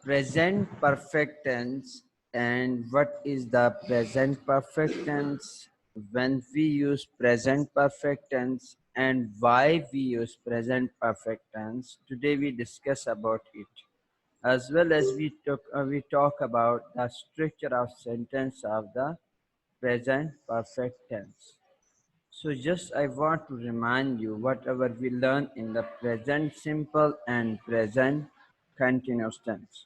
present perfect tense and what is the present perfect tense, when we use present perfect tense and why we use present perfect tense. Today we discuss about it, as well as we talk about the structure of sentence of the present perfect tense. So just I want to remind you whatever we learn in the present simple and present continuous tense.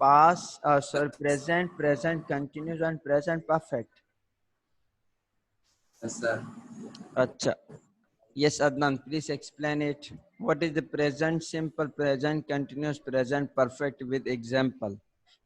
past, sorry, present, present continuous and present perfect? Yes, sir. Acha. Yes, Adnan, please explain it. What is the present simple, present continuous, present perfect with example?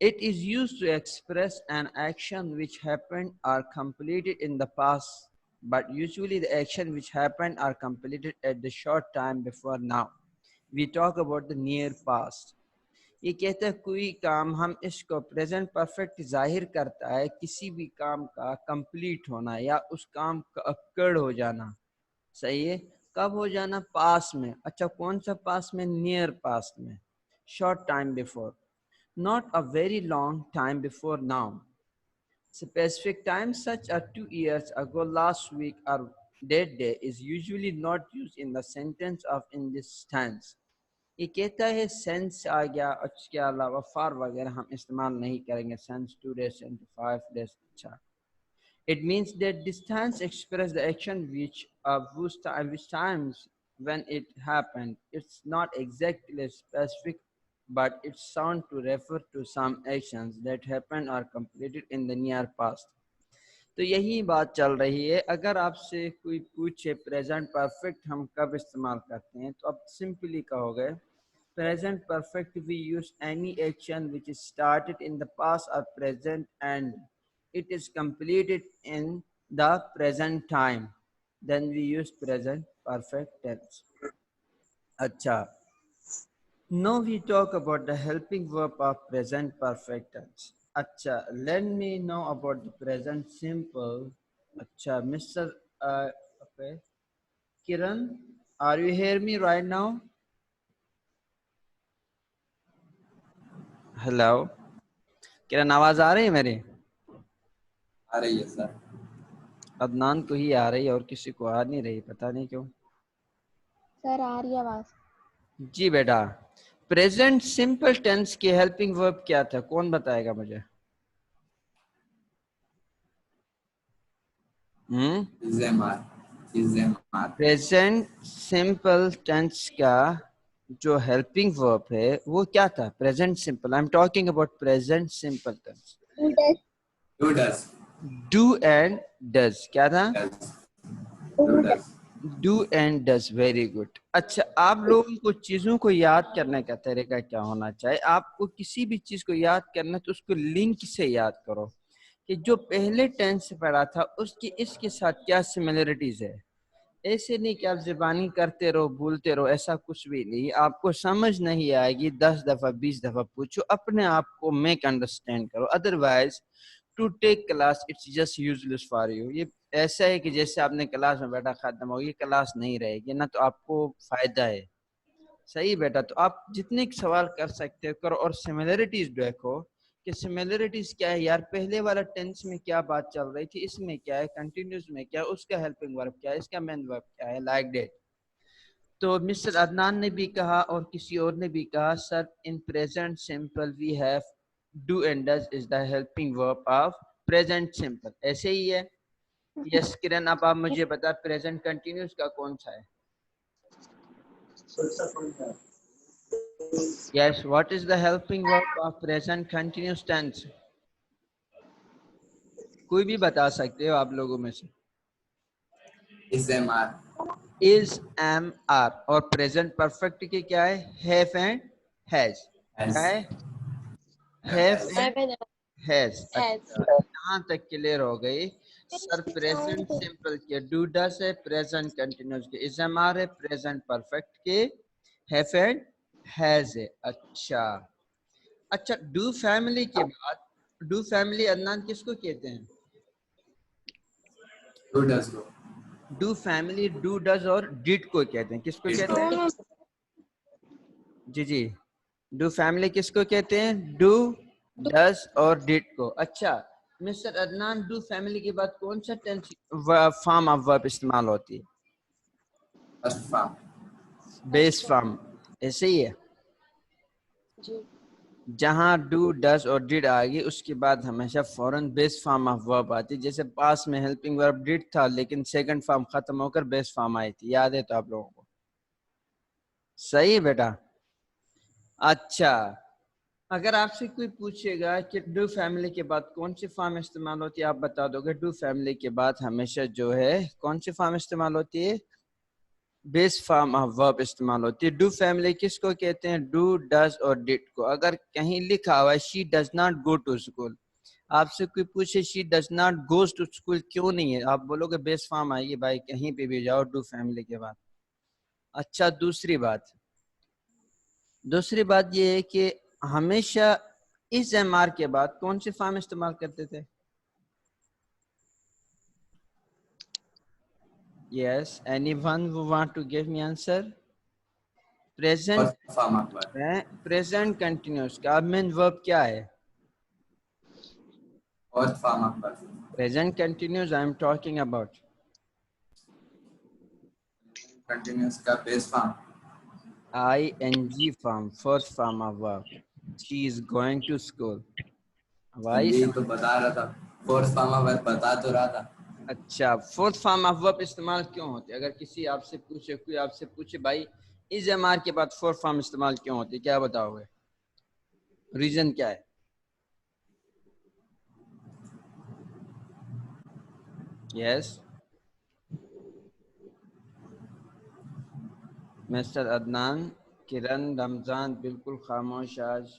It is used to express an action which happened or completed in the past but usually the action which happened are completed at the short time before now. We talk about the near past. یہ کہتا ہے کوئی کام ہم اس کو present perfect ظاہر کرتا ہے کسی بھی کام کا کمپلیٹ ہونا یا اس کام کا اکڑ ہو جانا. صحیح ہے. کب ہو جانا؟ پاس میں. اچھا کون سا پاس میں؟ نیئر پاس میں. Short time before, not a very long time before now. Specific time such as 2 years ago, last week, or that day is usually not used in the sentence of in this tense. یہ کہتا ہے sense آ گیا, اس کے علاوہ for وغیرہ ہم استعمال نہیں کریں گے. Sense 2 days and 5 days. اچھا, it means that this tense express the action which times when it happened. It's not exactly specific, but it's sound to refer to some actions that happened or completed in the near past. تو یہی بات چل رہی ہے. اگر آپ سے کوئی پوچھے پریزنٹ پرفیکٹ ہم کب استعمال کرتے ہیں, تو آپ سمپلی کہو گے present perfect we use any action which is started in the past or present and it is completed in the present time, then we use present perfect tense. Acha, now we talk about the helping verb of present perfect tense. Acha, let me know about the present simple. Acha, Mr. Okay. Kiran, are you hear me right now? Hello کرن, آواز آ رہی ہے میری؟ آ رہی ہے سر. عدنان کو ہی آ رہی ہے اور کسی کو آ نہیں رہی, پتہ نہیں کیوں. سر آ رہی ہے آواز. جی بیٹا, پریزنٹ سمپل ٹینس کی ہیلپنگ ورب کیا تھا؟ کون بتائے گا مجھے؟ پریزنٹ سمپل ٹینس کا جو ہیلپنگ ورب ہے وہ کیا تھا؟ Present simple. I am talking about present simple tense. Do and does. کیا تھا؟ Do and does. Very good. اچھا, آپ لوگوں کو چیزوں کو یاد کرنے کا طریقہ کیا ہونا چاہیے؟ آپ کو کسی بھی چیز کو یاد کرنا تو اس کو لنک سے یاد کرو کہ جو پہلے ٹینس سے پڑھا تھا اس کی اس کے ساتھ کیا سملیرٹیز ہے. ایسے نہیں کہ آپ زبانی کرتے رہو بھولتے رہو, ایسا کچھ بھی نہیں. آپ کو سمجھ نہیں آئے گی 10 دفعہ 20 دفعہ پوچھو, اپنے آپ کو میک انڈرسٹینڈ کرو. Otherwise to take class it's just useless for you. یہ ایسا ہے کہ جیسے آپ نے کلاس میں بیٹھا ختم ہو, یہ کلاس نہیں رہے گی نہ, تو آپ کو فائدہ ہے. صحیح بیٹا, تو آپ جتنے سوال کر سکتے ہو کرو, اور سملیرٹیز دیکھو کہ سملیرٹیز کیا ہے یار. پہلے والا ٹینس میں کیا بات چل رہی تھی, اس میں کیا ہے, کنٹینیوس میں کیا ہے, اس کا ہیلپنگ ورب کیا ہے, اس کا مین ورب کیا ہے, لائک دیٹ. تو مسٹر عدنان نے بھی کہا اور کسی اور نے بھی کہا sir in present simple we have do and does is the helping verb of present simple. ایسے ہی ہے. یس کرن, اب آپ مجھے بتا پریزنٹ کنٹینیوس کا کون سا ہے؟ یس, what is the helping verb of present continuous tennis? کوئی بھی بتا سکتے ہو آپ لوگوں میں سے. از ایم آر. اور پریزنٹ پرفیکٹ کے کیا ہے؟ Have and has. کیا ہے؟ Have and has. یہاں تک کلیئر ہو گئی. سر پریزنٹ سمپل کے ڈو ڈز ہے, پریزنٹ کنٹینیوس کے از ایم آر ہے, پریزنٹ پرفیکٹ کے ہیو اینڈ ہیز ہے. اچھا اچھا, ڈو فیملی کے بعد, ڈو فیملی عدنان کس کو کہتے ہیں؟ ڈو فیملی ڈو ڈز اور ڈڈ کو کہتے ہیں. کس کو کہتے ہیں؟ جی جی, ڈو فیملی کس کو کہتے ہیں؟ ڈو ڈز اور ڈڈ کو. اچھا مسٹر عدنان, ڈو فیملی کے بعد کون سا ٹینس فارم آف ورب استعمال ہوتی ہے؟ بیس فارم. ایسے ہی ہے. جہاں ڈو ڈز اور ڈڈ آئے گی اس کے بعد ہمیشہ فوراً بیس فارم آف ورب آتی ہے. جیسے پاس میں ہیلپنگ ورب ڈڈ تھا لیکن سیکنڈ فارم ختم ہو کر بیس فارم آئی تھی. یاد ہے تو آپ لوگوں کو؟ صحیح ہے بیٹا. اچھا, اگر آپ سے کوئی پوچھے گا کہ ڈو فیملی کے بعد کون سی فارم استعمال ہوتی ہے, آپ بتا دو گے ڈو فیملی کے بعد ہمیشہ جو ہے کون سی فارم استعمال ہوتی ہے؟ بیس فارم آف ورب استعمال ہوتی ہے. ڈو فیملی کس کو کہتے ہیں؟ ڈو ڈز اور ڈڈ کو. اگر کہیں لکھا ہوا ہے she does not go to school, آپ سے کوئی پوچھے she does not goes to school کیوں نہیں ہے، آپ بولو گے بیس فارم آئیے بھائی کہیں پہ بھی جاؤ ڈو فیملی کے بعد. اچھا دوسری بات یہ ہے کہ ہمیشہ اس ایم آر کے بعد کون سی فارم استعمال کرتے تھے؟ Yes any one who want to give me answer؟ Present Fourth form of verb. Present continuous کا مین ورب کیا ہے؟ Fourth form of verb. Present continuous I am talking about. Continuous کا base form. ing form, fourth form of verb. She is going to school. Why? یہی تو بتا رہا تھا. Fourth form of verb بتا تو رہا تھا. اچھا فورتھ فارم آف ورب استعمال کیوں ہوتے؟ اگر کسی آپ سے پوچھے کوئی آپ سے پوچھے بھائی از ایم آر کے بعد فورتھ فارم استعمال کیوں ہوتی، کیا بتاؤ گے؟ ریزن کیا ہے؟ یس مسٹر عدنان، کرن، رمضان بالکل خاموش آج،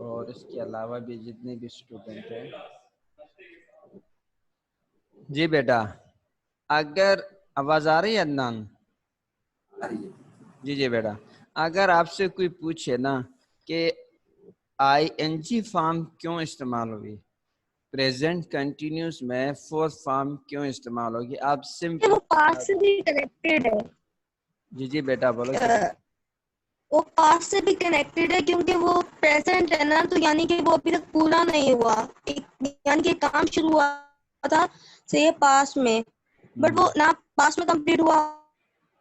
اور اس کے علاوہ بھی جتنے بھی اسٹوڈنٹ ہیں. جی بیٹا اگر آواز آ رہی ہے عدنان؟ جی بیٹا اگر آپ سے کوئی پوچھے نا کہ آئی این جی فارم کیوں استعمال ہوگی، پریزنٹ کنٹینیوس میں فورتھ فارم کیوں استعمال ہوگی، آپ سمپل وہ پاسٹ سے بھی کنیکٹڈ ہے. جی بیٹا بولو. وہ پاسٹ سے بھی کنیکٹڈ ہے کیونکہ وہ پریزنٹ ہے نا، تو یعنی کہ وہ ابھی تک پورا نہیں ہوا، یعنی کہ کام شروع ہوا تھا سے پاسٹ میں، بٹ وہ نہ پاسٹ میں کمپلیٹ ہوا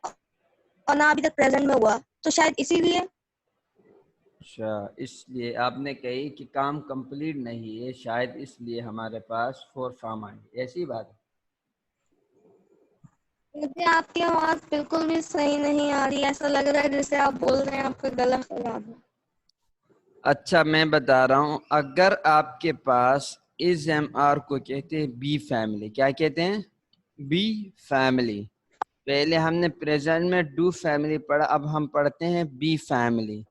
اور نہ ابھی تک پریزنٹ میں ہوا، تو شاید اسی لیے. اچھا اس لیے آپ نے کہی کہ کام کمپلیٹ نہیں ہے، شاید اس لیے ہمارے پاس فورتھ فارم آئی، ایسی بات ہے. مجھے آپ کی آواز بالکل بھی صحیح نہیں آ رہی، ایسا لگ رہا ہے جیسے آپ بول رہے ہیں آپ کا گلا خراب ہے. اچھا میں بتا رہا ہوں، اگر آپ کے پاس از ایم آر کو کہتے ہیں بی فیملی، کیا کہتے ہیں؟ B family. پہلے ہم نے پریزنٹ میں ڈو فیملی پڑھا، اب ہم پڑھتے ہیں بی فیملی.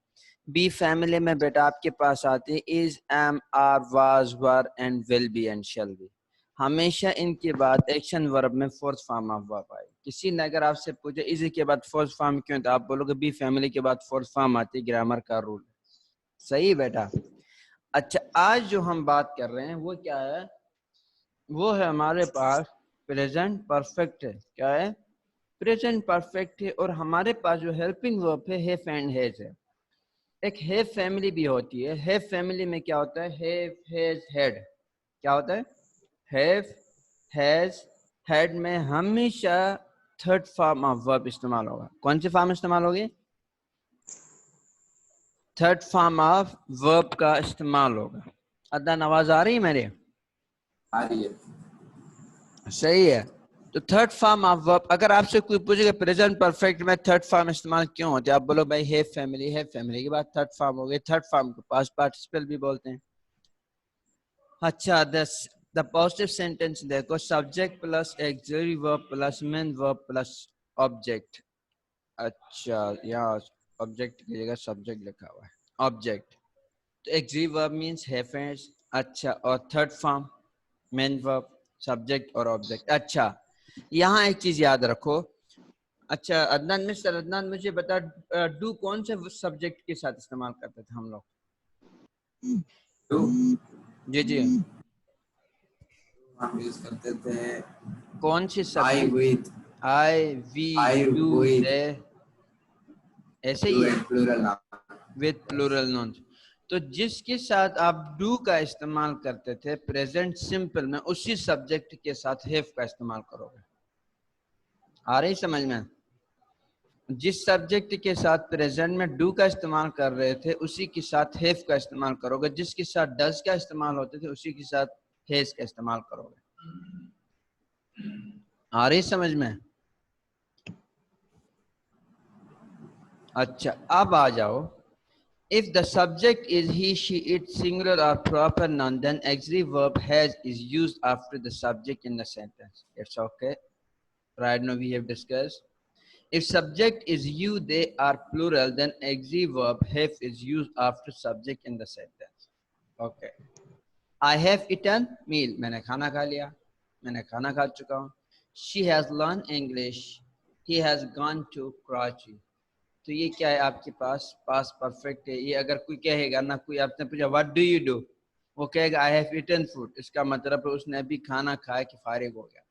بی فیملی میں بیٹا آپ کے پاس آتے ہیں is am are was were and will be and shall be. ہمیشہ ان کے بعد ایکشن ورب میں فورتھ فارم آف ورب آئے. کسی نے اگر آپ سے پوچھے از کے بعد فورتھ فارم کیوں، تو آپ بولو گے بی فیملی کے بعد فورتھ فارم آتی ہے، گرامر کا رول. صحیح بیٹا. اچھا آج جو ہم بات کر رہے ہیں وہ کیا ہے؟ وہ ہے ہمارے پاس پریزنٹ پرفیکٹ ہے. کیا ہے؟ پریزنٹ پرفیکٹ ہے. اور ہمارے پاس جو ہیلپنگ ورب ہے ہیف اینڈ ہیز ہے. ایک ہیف فیملی بھی ہوتی ہے. ہیف فیملی میں کیا ہوتا ہے؟ Have has had. کیا ہوتا ہے؟ ہیف ہیز ہیڈ میں ہمیشہ تھرڈ فارم آف ورب استعمال ہوگا. کون سی فارم استعمال ہوگی؟ تھرڈ فارم آف ورب کا استعمال ہوگا. عدنان آواز آ رہی ہے میرے؟ آ رہی ہے. صحیح ہے. تو تھرڈ فارم آف ورب اگر آپ سے کوئی پوچھے کہ پریزنٹ پرفیکٹ میں تھرڈ فارم استعمال کیوں ہوتے آپ بولو بھائی ہیف فیملی کے بعد تھرڈ فارم ہو گئی. تھرڈ فارم کو پاسٹ پارٹیسپل بھی بولتے ہیں. اچھا دا پوزیٹیو سینٹینس دیکھو، سبجیکٹ پلس ایگزیلری ورب پلس مین ورب پلس آبجیکٹ. اچھا یہاں آبجیکٹ کی جگہ سبجیکٹ لکھا ہوا ہے آبجیکٹ. تو ایگزیلری ورب مینس ہیف اینڈ. اچھا اور تھرڈ فارم مین ورب سبجیکٹ اور آبجیکٹ. اچھا یہاں ایک چیز یاد رکھو. اچھا عدنان، مسٹر عدنان مجھے بتا ڈو کون سے سبجیکٹ کے ساتھ استعمال کرتے تھے ہم لوگ؟ جی ہم یوز کرتے تھے کون سی I subject? with, I we I you with, they ایسے do ہی ہے and plural noun. With plural nouns. تو جس کے ساتھ آپ ڈو کا استعمال کرتے تھے پریزنٹ سمپل میں، اسی سبجیکٹ کے ساتھ ہیف کا استعمال کرو گے. آ رہی سمجھ میں؟ جس سبجیکٹ کے ساتھ پریزنٹ میں ڈو کا استعمال کر رہے تھے اسی کے ساتھ ہیف کا استعمال کرو گے. جس کے ساتھ ڈز کا استعمال ہوتے تھے اسی کے ساتھ ہیز کا استعمال کرو گے. آ رہی سمجھ میں؟ اچھا اب آ جاؤ. If the subject is he, she, it, singular or proper noun, then auxiliary verb has is used after the subject in the sentence. It's okay. Right now we have discussed. If subject is you, they are plural, then auxiliary verb have is used after subject in the sentence. Okay. I have eaten meal, میں نے کھانا کھا لیا, میں نے کھانا کھا چکا ہوں. She has learned English, he has gone to Karachi. تو یہ کیا ہے آپ کے پاس پاسٹ پرفیکٹ ہے. یہ اگر کوئی کہے گا نا, کوئی آپ نے پوچھا what do you do, وہ کہے گا I have eaten food, اس کا مطلب ہے اس نے ابھی کھانا کھایا کہ فارغ ہو گیا.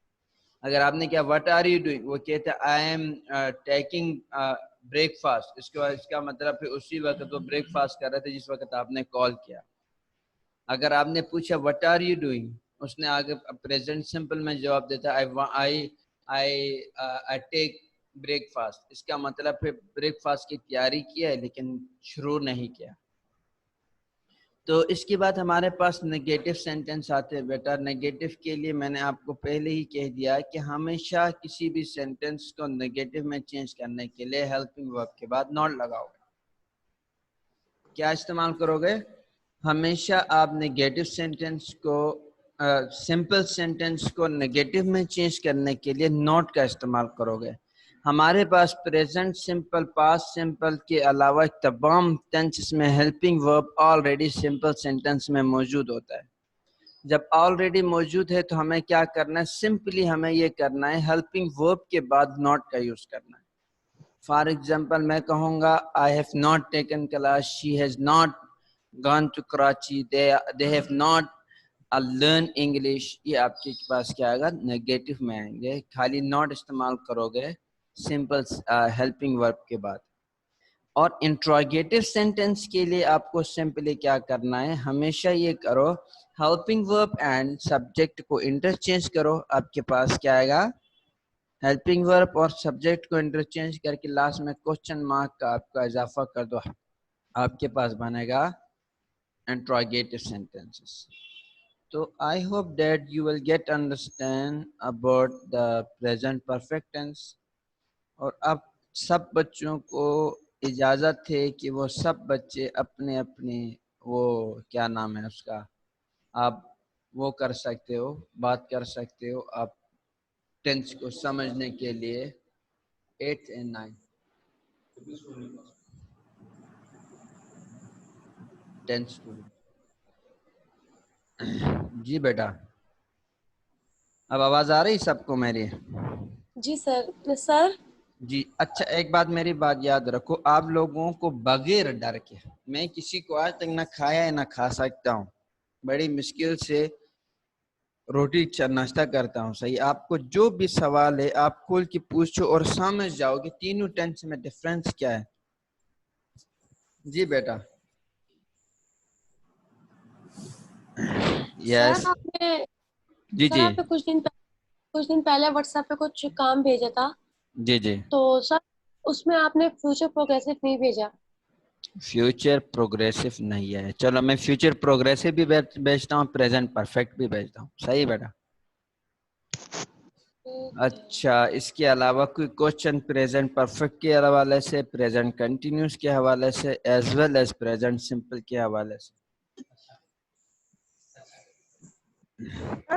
اگر آپ نے کیا what are you doing, وہ کہتے ہیں I am taking breakfast, اس کے بعد اس کا مطلب ہے اسی وقت وہ بریک فاسٹ کر رہے تھے جس وقت آپ نے کال کیا. اگر آپ نے پوچھا what are you doing, اس نے آگے پریزنٹ سمپل میں جواب دیتا I take بریک فاسٹ, اس کا مطلب ہے بریک فاسٹ کی تیاری کی ہے لیکن شروع نہیں کیا. تو اس کے بعد ہمارے پاس نیگیٹو سینٹنس آتے ہیں بیٹا. نیگیٹو کے لیے میں نے آپ کو پہلے ہی کہہ دیا کہ ہمیشہ کسی بھی سینٹنس کو نیگیٹو میں چینج کرنے کے لیے ہیلپنگ ورب کے بعد ناٹ لگاؤ گے. کیا استعمال کرو گے؟ ہمیشہ آپ نیگیٹو سینٹنس کو سمپل سینٹنس کو نیگیٹو میں چینج کرنے کے لیے نوٹ کا استعمال کرو گے. ہمارے پاس پریزنٹ سمپل, پاسٹ سمپل کے علاوہ تمام ٹینسز میں ہیلپنگ ورب آلریڈی سمپل سینٹنس میں موجود ہوتا ہے. جب آلریڈی موجود ہے تو ہمیں کیا کرنا ہے؟ سمپلی ہمیں یہ کرنا ہے ہیلپنگ ورب کے بعد ناٹ کا یوز کرنا ہے. فار ایگزامپل میں کہوں گا I have not taken class, she has not gone to Karachi, they have not learned English. یہ آپ کے پاس کیا آئے گا؟ نیگیٹو میں آئیں گے. خالی ناٹ استعمال کرو گے سمپل ہیلپنگ ورب کے بعد. اور انٹروگیٹو سینٹنس کے لیے آپ کو سمپلی کیا کرنا ہے؟ ہمیشہ یہ کرو ہیلپنگ ورب اینڈ سبجیکٹ کو انٹرچینج کرو. آپ کے پاس کیا آئے گا؟ ہیلپنگ ورب اور سبجیکٹ کو انٹرچینج کر کے لاسٹ میں کوسچن مارک کا آپ کا اضافہ کر دو, آپ کے پاس بنے گا انٹروگیٹو سینٹنسز. تو I hope that you will get understand about the present perfect tense. اور اب سب بچوں کو اجازت ہے کہ وہ سب بچے اپنے اپنے وہ کیا نام ہے اس کا, آپ وہ کر سکتے ہو, بات کر سکتے ہو آپ ٹینس کو سمجھنے کے لیے. 8 and 9 ٹینس. جی بیٹا, اب آواز آ رہی سب کو میری؟ جی سر. سر جی اچھا, ایک بات میری بات یاد رکھو, آپ لوگوں کو بغیر ڈر کے, میں کسی کو آج تک نہ کھایا ہے نہ کھا سکتا ہوں, بڑی مشکل سے روٹی ناشتہ کرتا ہوں, صحیح. آپ کو جو بھی سوال ہے آپ کھول کے پوچھو اور سمجھ جاؤ کہ تینوں ٹینس میں ڈفرینس کیا ہے. جی بیٹا. یس. سر آپ نے جی جی آپ نے کچھ دن پہلے واٹس ایپ پہ کچھ کام بھیجا تھا. جی جی. تو سر اس میں آپ نے فیوچر پروگریسو نہیں بھیجا. فیوچر پروگریسو نہیں ہے. چلو میں فیوچر پروگریسو بھی بھیجتا ہوں, پریزنٹ پرفیکٹ بھی بھیجتا ہوں, صحیح بیٹا. اچھا, اس کے علاوہ کوئی کوشچن پریزنٹ پرفیکٹ کے حوالے سے, پریزنٹ کنٹینیوس کے حوالے سے, as well as present simple کے حوالے سے؟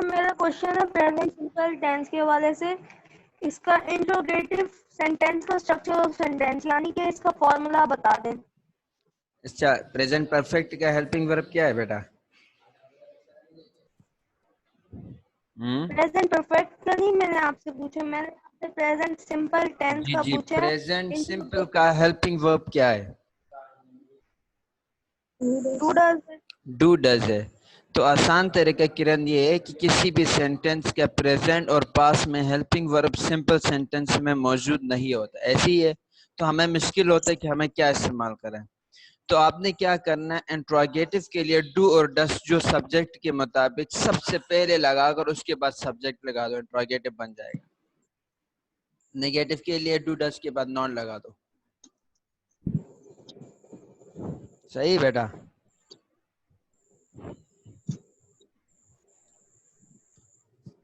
میرا کوشچن ہے پریزنٹ سمپل ٹینس کے حوالے سے. اس کا انٹروگیٹو سینٹینس کا اسٹرکچر آف سینٹینس یعنی کہ اس کا فارمولا بتا دیں. اچھا, پریزنٹ پرفیکٹ کا ہیلپنگ ورب کیا ہے بیٹا؟ پریزنٹ پرفیکٹ کا نہیں میں نے آپ سے پوچھا, میں نے آپ سے پریزنٹ سمپل ٹینس جی کا جی, پوچھا. پریزنٹ سمپل کا ہیلپنگ ورب کیا ہے؟ ڈو ڈز ہے. تو آسان طریقہ کرن یہ ہے کہ کسی بھی سینٹنس کا پریزنٹ اور پاس میں ہیلپنگ ورب سمپل سینٹنس میں موجود نہیں ہوتا, ایسی ہے تو ہمیں مشکل ہوتا ہے کہ ہمیں کیا استعمال کریں. تو آپ نے کیا کرنا ہے, انٹروگیٹو کے لیے ڈو اور ڈس جو سبجیکٹ کے مطابق سب سے پہلے لگا کر اس کے بعد سبجیکٹ لگا دو, انٹروگیٹو بن جائے گا. نیگیٹو کے لیے ڈو ڈس کے بعد نان لگا دو, صحیح بیٹا.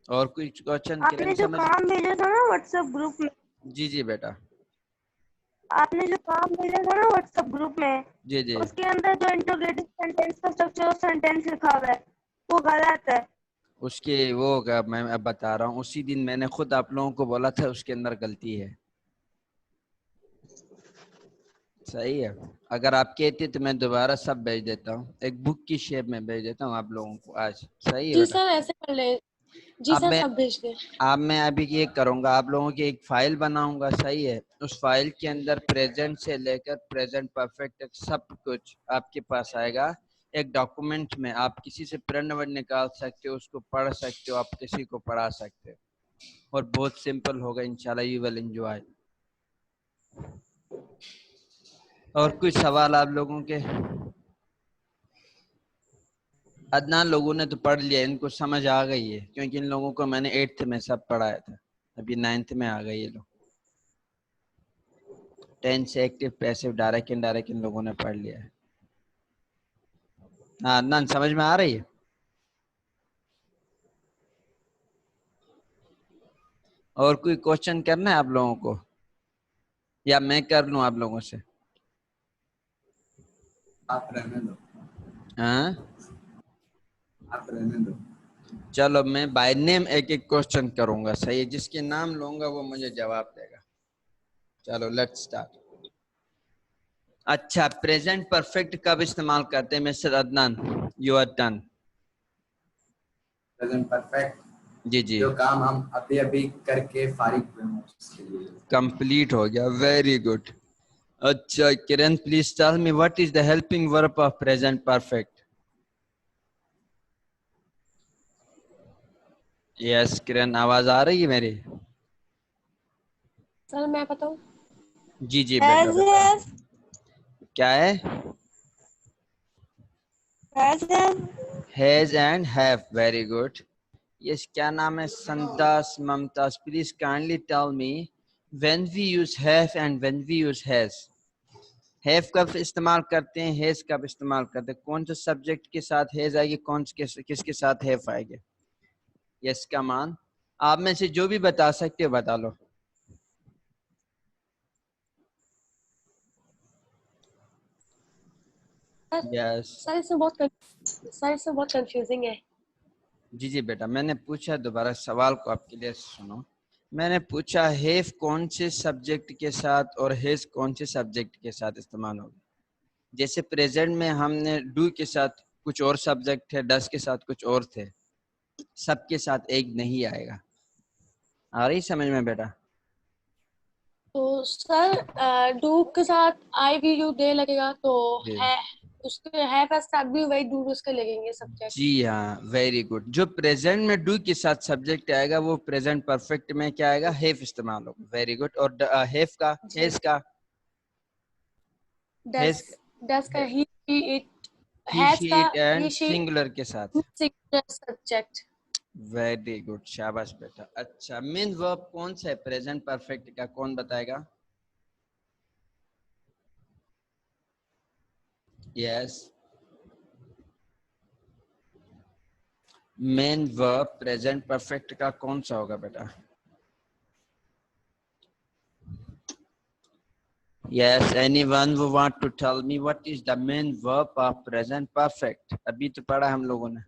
اور کوئی کوشچن آپ نے جو کام بھیجا تھا نا واٹس ایپ گروپ میں, جی جی بیٹا, آپ نے جو کام بھیجا تھا نا واٹس ایپ گروپ میں, جی جی, اس کے اندر جو انٹروگیٹو سینٹینس کا اسٹرکچر آف سینٹینس لکھا ہوا ہے وہ غلط ہے. اس کے وہ میں اب بتا رہا ہوں, اسی دن میں نے خود آپ لوگوں کو بولا تھا اس کے اندر غلطی ہے. صحیح ہے. اگر آپ کہتے تو میں دوبارہ سب بھیج دیتا ہوں, ایک بک کی شیپ میں بھیج دیتا ہوں آپ لوگوں کو آج. صحیح ہے جی بیٹا. سر ایسے کر لیں. جی اب سر میں سب بھیج دیں. میں ابھی یہ کروں گا, آپ لوگوں کی ایک فائل بناؤں گا. صحیح ہے. اس فائل کے اندر پریزنٹ سے لے کر پریزنٹ پرفیکٹ تک سب کچھ آپ کے پاس آئے گا ایک ڈاکومنٹ میں. آپ کسی سے پرنٹ ورڈ نکال سکتے ہو, اس کو پڑھ سکتے ہو, آپ کسی کو پڑھا سکتے ہو, اور بہت سمپل ہوگا انشاءاللہ. You will enjoy. اور کچھ سوال آپ لوگوں کے؟ عدنان لوگوں نے تو پڑھ لیا, ان کو سمجھ آ گئی ہے, کیونکہ ان لوگوں کو میں نے 8th میں سب پڑھایا تھا, ابھی 9th میں آ گئی یہ لوگ. 10 سے ایکٹیو پیسو ڈائریکٹ انڈائریکٹ ان لوگوں نے پڑھ لیا ہے. ہاں عدنان سمجھ میں آ رہی ہے؟ اور کوئی کوشچن کرنا ہے آپ لوگوں کو, یا میں کر لوں آپ لوگوں سے؟ آپ رہنے دو. ہاں آپ رہنے دو. چلو میں بائی نیم ایک ایک کوشچن کروں گا. صحیح ہے. جس کے نام لوں گا وہ مجھے جواب دے گا. چلو لیٹس اسٹارٹ. اچھا, پریزنٹ پرفیکٹ کب استعمال کرتے ہیں mister Adnan? You are done. Present perfect جی جی جو کام ہم ابھی ابھی کر کے فارغ ہوئے ہوں اس کے لیے. کمپلیٹ ہو گیا. Very good. اچھا کرن please tell me what is the helping verb of present perfect? یس کرن, آواز آ رہی ہے میری؟ سر میں بتاؤں. جی جی بیٹا As بتاؤ. have, کیا ہے؟ as have, has and have. Very good. Yes, کیا نام ہے؟ Sundas Mumtaz. Please kindly tell me when we use have and when we use has. have کب استعمال کرتے ہیں, has کب استعمال کرتے ہیں, کون سے سبجیکٹ کے ساتھ has آئے گی, کون کس کے ساتھ have آئے گی؟ یس کا مان آپ میں سے جو بھی بتا سکتے ہو بتا لو. یس سر اس میں بہت کنفیوزنگ ہے. جی جی بیٹا, میں نے پوچھا, دوبارہ سوال کو آپ کلیئر سنو. میں نے پوچھا ہیو کون سے سبجیکٹ کے ساتھ اور ہیز کون سے سبجیکٹ کے ساتھ استعمال ہوگا. جیسے پریزنٹ میں ہم نے ڈو کے ساتھ کچھ اور سبجیکٹ تھے, ڈس کے ساتھ کچھ اور تھے, سب کے ساتھ ایک نہیں آئے گا. آ رہی سمجھ میں بیٹا؟ تو سر ڈو کے ساتھ آئی وی یو دے لگے گا, تو جی ہے اس کے ہے کا ساتھ بھی وہی ڈو اس کے لگیں گے سبجیکٹ. جی ہاں, ویری گڈ. جو پریزنٹ میں ڈو کے ساتھ سبجیکٹ آئے گا وہ پریزنٹ پرفیکٹ میں کیا آئے گا, ہیو استعمال ہوگا. Very good. اور ہیو کا, جی ہیز کا, ہیز ڈس کا ہی اٹ, ہی ہیز شی کا it and he she singular کے ساتھ. سبجیکٹ. ویری گڈ, شاباش بیٹا. اچھا, مین ورب کون سا ہے پریزنٹ پرفیکٹ کا, کون بتائے گا؟ یس, مین ورب پریزنٹ پرفیکٹ کا کون سا ہوگا بیٹا؟ Yes, anyone who want to tell me what is the main verb of present perfect? ابھی تو پڑھا ہم لوگوں نے.